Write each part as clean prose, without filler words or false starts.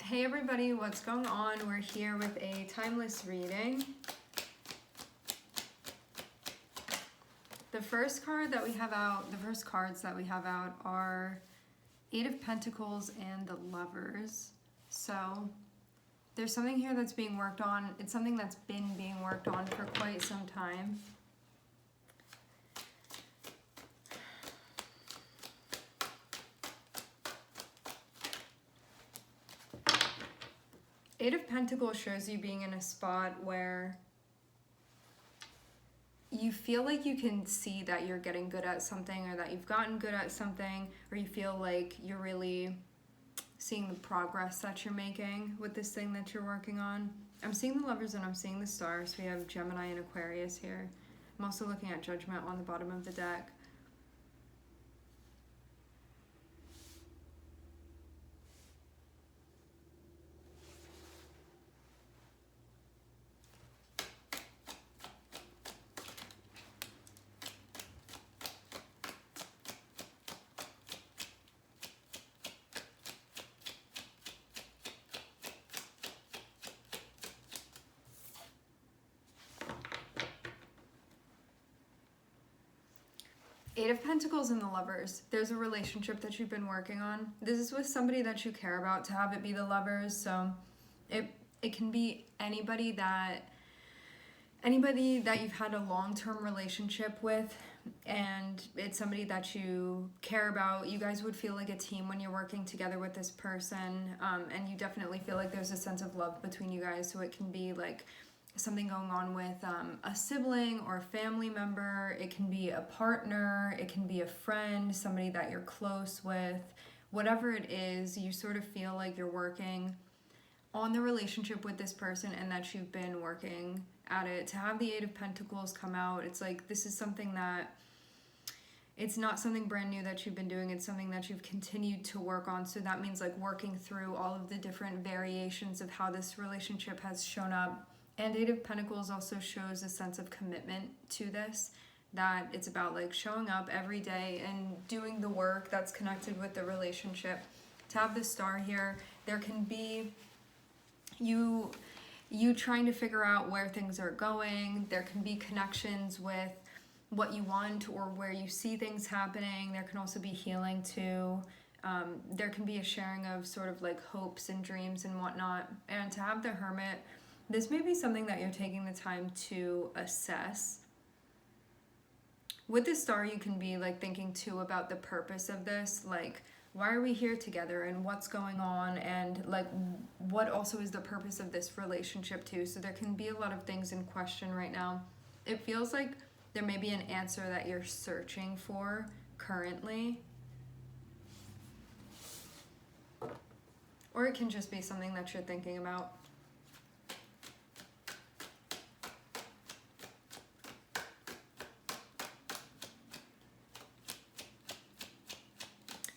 Hey everybody, what's going on? We're here with a timeless reading. The first cards that we have out are Eight of Pentacles and the Lovers. So there's something here that's being worked on. It's something that's been being worked on for quite some time. Eight of Pentacles shows you being in a spot where you feel like you can see that you're getting good at something, or that you've gotten good at something, or you feel like you're really seeing the progress that you're making with this thing that you're working on. I'm seeing the Lovers and I'm seeing the Stars. We have Gemini and Aquarius here. I'm also looking at Judgment on the bottom of the deck. Eight of Pentacles and the Lovers. There's a relationship that you've been working on. This is with somebody that you care about, to have it be the Lovers. So it can be anybody that you've had a long-term relationship with, and it's somebody that you care about. You guys would feel like a team when you're working together with this person, and you definitely feel like there's a sense of love between you guys. So it can be like something going on with a sibling or a family member. It can be a partner, it can be a friend, somebody that you're close with. Whatever it is, you sort of feel like you're working on the relationship with this person and that you've been working at it. To have the Eight of Pentacles come out, it's like this is something that, it's not something brand new that you've been doing, it's something that you've continued to work on. So that means like working through all of the different variations of how this relationship has shown up. And Eight of Pentacles also shows a sense of commitment to this, that it's about like showing up every day and doing the work that's connected with the relationship. To have the Star here, there can be you trying to figure out where things are going. There can be connections with what you want or where you see things happening. There can also be healing too. There can be a sharing of sort of like hopes and dreams and whatnot. And to have the Hermit, this may be something that you're taking the time to assess. With the Star, you can be like thinking too about the purpose of this, like why are we here together and what's going on, and like what also is the purpose of this relationship too. So there can be a lot of things in question right now. It feels like there may be an answer that you're searching for currently, or it can just be something that you're thinking about.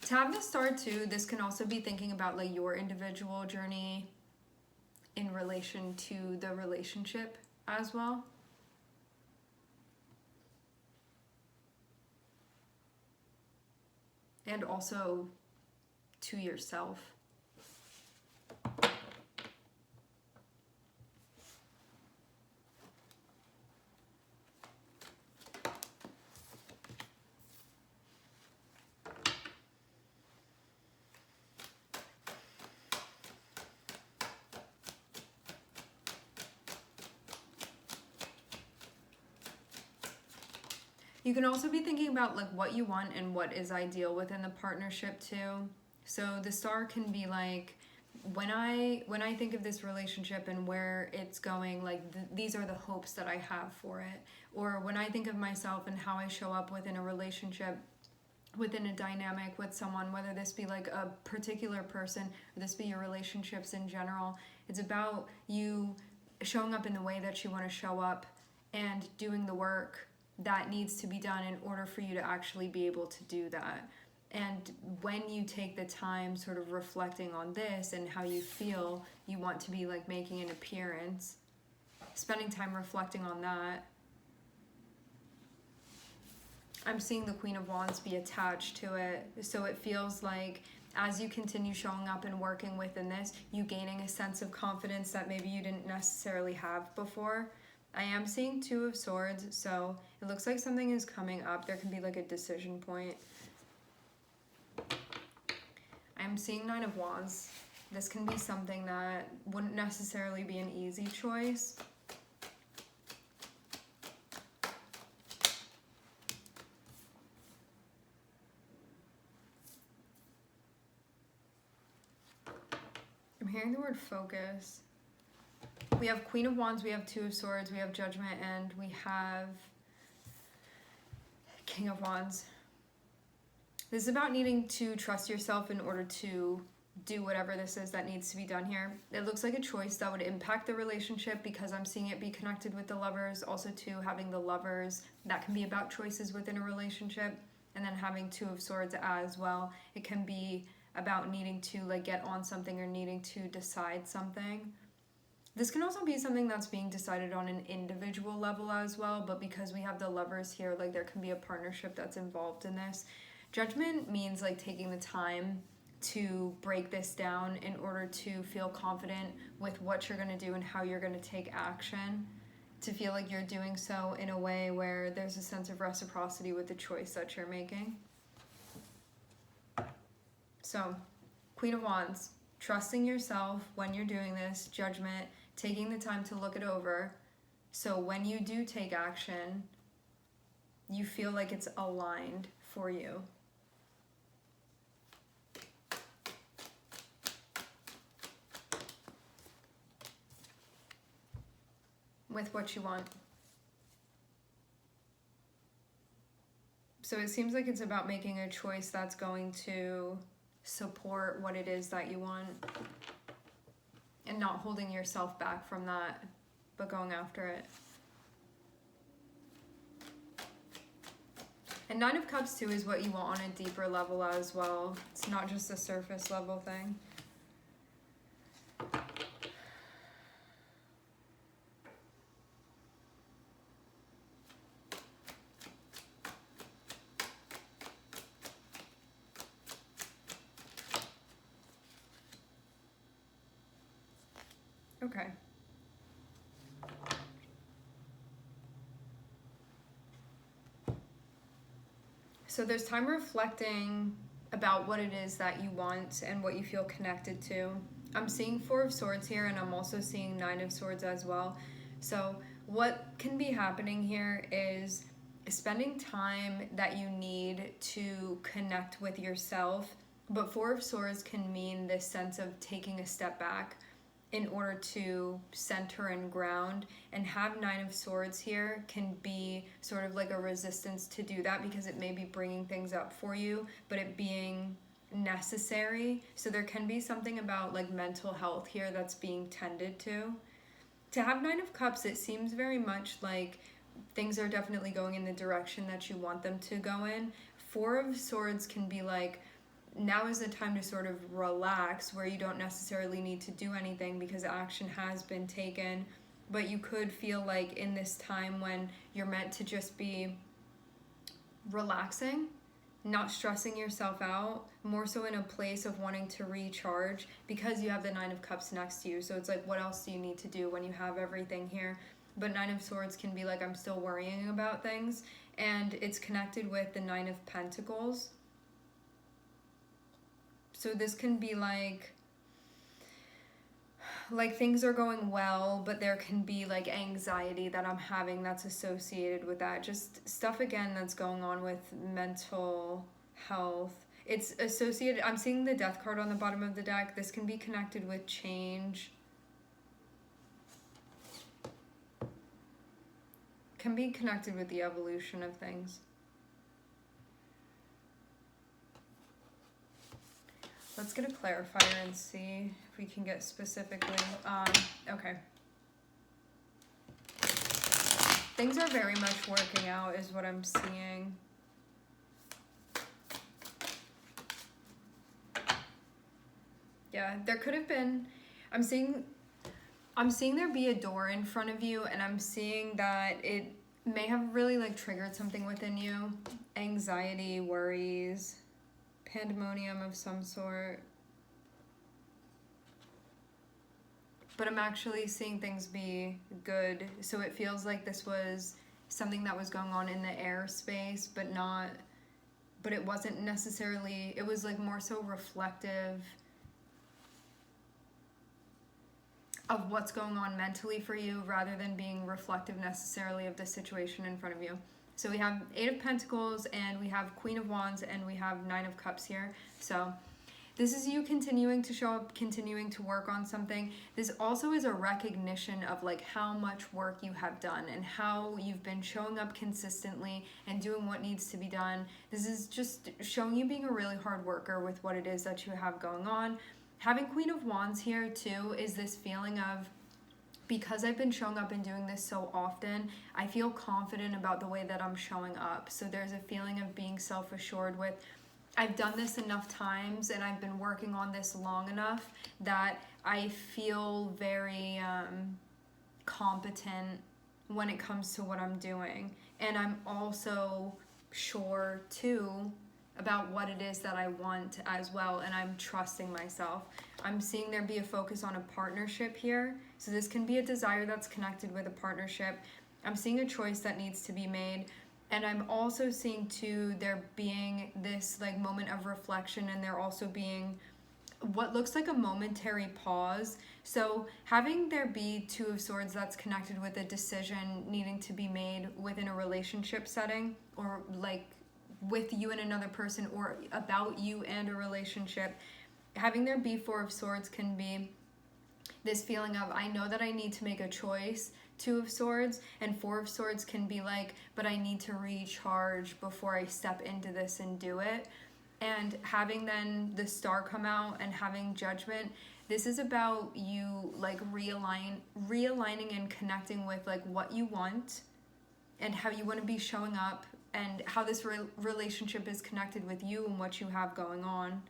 To have the Star too, this can also be thinking about like your individual journey in relation to the relationship as well. And also to yourself. You can also be thinking about like what you want and what is ideal within the partnership too. So the Star can be like, when I think of this relationship and where it's going, like these are the hopes that I have for it. Or when I think of myself and how I show up within a relationship, within a dynamic with someone, whether this be like a particular person or this be your relationships in general, it's about you showing up in the way that you want to show up and doing the work that needs to be done in order for you to actually be able to do that. And when you take the time sort of reflecting on this and how you feel you want to be like making an appearance, spending time reflecting on that. I'm seeing the Queen of Wands be attached to it. So it feels like as you continue showing up and working within this, you gaining a sense of confidence that maybe you didn't necessarily have before. I am seeing Two of Swords, so it looks like something is coming up. There can be like a decision point. I'm seeing Nine of Wands. This can be something that wouldn't necessarily be an easy choice. I'm hearing the word focus. We have Queen of Wands, we have Two of Swords, we have Judgment, and we have King of Wands. This is about needing to trust yourself in order to do whatever this is that needs to be done here. It looks like a choice that would impact the relationship because I'm seeing it be connected with the Lovers. Also, too, having the Lovers, that can be about choices within a relationship. And then having Two of Swords as well. It can be about needing to like get on something or needing to decide something. This can also be something that's being decided on an individual level as well, but because we have the Lovers here, like there can be a partnership that's involved in this. Judgment means like taking the time to break this down in order to feel confident with what you're going to do and how you're going to take action, to feel like you're doing so in a way where there's a sense of reciprocity with the choice that you're making. So, Queen of Wands, trusting yourself when you're doing this. Judgment, taking the time to look it over, so when you do take action, you feel like it's aligned for you. With what you want. So it seems like it's about making a choice that's going to support what it is that you want and not holding yourself back from that, but going after it. And Nine of Cups too is what you want on a deeper level as well. It's not just a surface level thing. Okay. So there's time reflecting about what it is that you want and what you feel connected to. I'm seeing Four of Swords here, and I'm also seeing Nine of Swords as well. So what can be happening here is spending time that you need to connect with yourself. But Four of Swords can mean this sense of taking a step back in order to center and ground, and have Nine of Swords here can be sort of like a resistance to do that because it may be bringing things up for you, but it being necessary. So there can be something about like mental health here that's being tended to. To have Nine of Cups, it seems very much like things are definitely going in the direction that you want them to go in. Four of Swords can be like, now is the time to sort of relax, where you don't necessarily need to do anything because action has been taken, but you could feel like in this time when you're meant to just be relaxing, not stressing yourself out, more so in a place of wanting to recharge because you have the Nine of Cups next to you. So it's like, what else do you need to do when you have everything here? But Nine of Swords can be like, I'm still worrying about things, and it's connected with the Nine of Pentacles. So this can be like things are going well, but there can be like anxiety that I'm having that's associated with that. Just stuff again that's going on with mental health. It's associated, I'm seeing the Death card on the bottom of the deck. This can be connected with change. Can be connected with the evolution of things. Let's get a clarifier and see if we can get specifically. Okay. Things are very much working out is what I'm seeing. Yeah, there could have been, I'm seeing there be a door in front of you, and I'm seeing that it may have really like triggered something within you. Anxiety, worries, pandemonium of some sort. But I'm actually seeing things be good. So it feels like this was something that was going on in the airspace, but it wasn't necessarily, it was like more so reflective of what's going on mentally for you rather than being reflective necessarily of the situation in front of you. So we have 8 of Pentacles and we have Queen of Wands and we have 9 of Cups here. So this is you continuing to show up, continuing to work on something. This also is a recognition of like how much work you have done and how you've been showing up consistently and doing what needs to be done. This is just showing you being a really hard worker with what it is that you have going on. Having Queen of Wands here too is this feeling of, because I've been showing up and doing this so often, I feel confident about the way that I'm showing up. So there's a feeling of being self-assured with, I've done this enough times and I've been working on this long enough that I feel very competent when it comes to what I'm doing. And I'm also sure too about what it is that I want as well, and I'm trusting myself. I'm seeing there be a focus on a partnership here. So this can be a desire that's connected with a partnership. I'm seeing a choice that needs to be made. And I'm also seeing too there being this like moment of reflection, and there also being what looks like a momentary pause. So having there be 2 of Swords that's connected with a decision needing to be made within a relationship setting, or like with you and another person, or about you and a relationship. Having there be 4 of Swords can be this feeling of, I know that I need to make a choice. 2 of Swords and 4 of Swords can be like, but I need to recharge before I step into this and do it. And having then the Star come out and having Judgment, this is about you like realigning and connecting with like what you want and how you want to be showing up, and how this relationship is connected with you and what you have going on.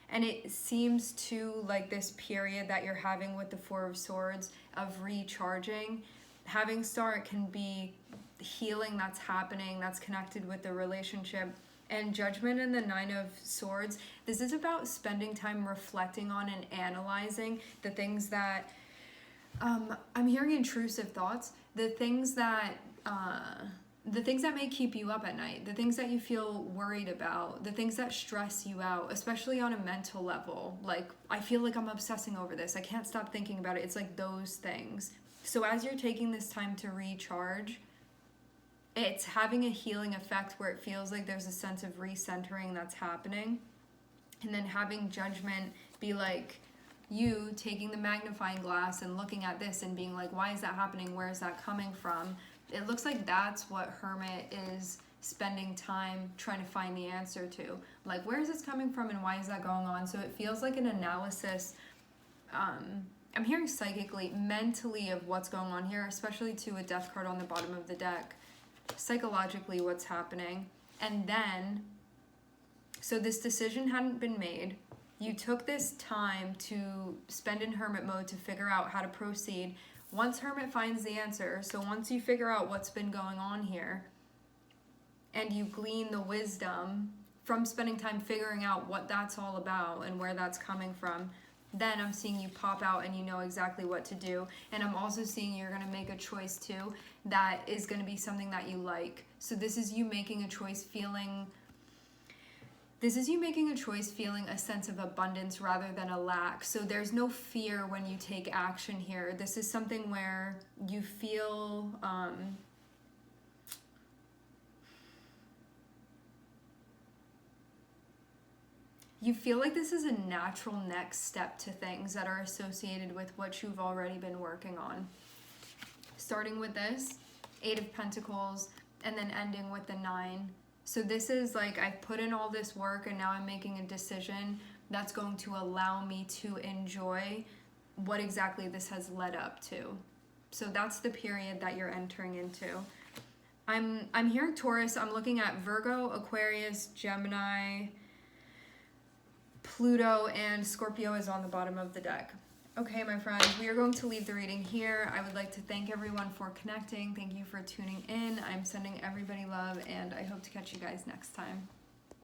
And it seems to like this period that you're having with the 4 of Swords of recharging. Having Star, it can be healing that's happening, that's connected with the relationship. And Judgment and the 9 of Swords, this is about spending time reflecting on and analyzing the things that, I'm hearing intrusive thoughts, the things that may keep you up at night, the things that you feel worried about, the things that stress you out, especially on a mental level. Like, I feel like I'm obsessing over this. I can't stop thinking about it. It's like those things. So as you're taking this time to recharge, it's having a healing effect where it feels like there's a sense of recentering that's happening. And then having Judgment be like you taking the magnifying glass and looking at this and being like, why is that happening? Where is that coming from? It looks like that's what Hermit is spending time trying to find the answer to. Like, where is this coming from and why is that going on? So it feels like an analysis, I'm hearing psychically, mentally of what's going on here, especially to a Death card on the bottom of the deck. Psychologically, what's happening. And then, so this decision hadn't been made. You took this time to spend in Hermit mode to figure out how to proceed. Once Hermit finds the answer, so once you figure out what's been going on here, and you glean the wisdom from spending time figuring out what that's all about and where that's coming from, then I'm seeing you pop out and you know exactly what to do. And I'm also seeing you're going to make a choice too that is going to be something that you like. So this is you making a choice feeling a sense of abundance rather than a lack. So there's no fear when you take action here. This is something where you feel like this is a natural next step to things that are associated with what you've already been working on. Starting with this, 8 of Pentacles, and then ending with the 9. So this is like, I've put in all this work and now I'm making a decision that's going to allow me to enjoy what exactly this has led up to. So that's the period that you're entering into. I'm hearing Taurus. I'm looking at Virgo, Aquarius, Gemini, Pluto, and Scorpio is on the bottom of the deck. Okay, my friends, we are going to leave the reading here. I would like to thank everyone for connecting. Thank you for tuning in. I'm sending everybody love, and I hope to catch you guys next time.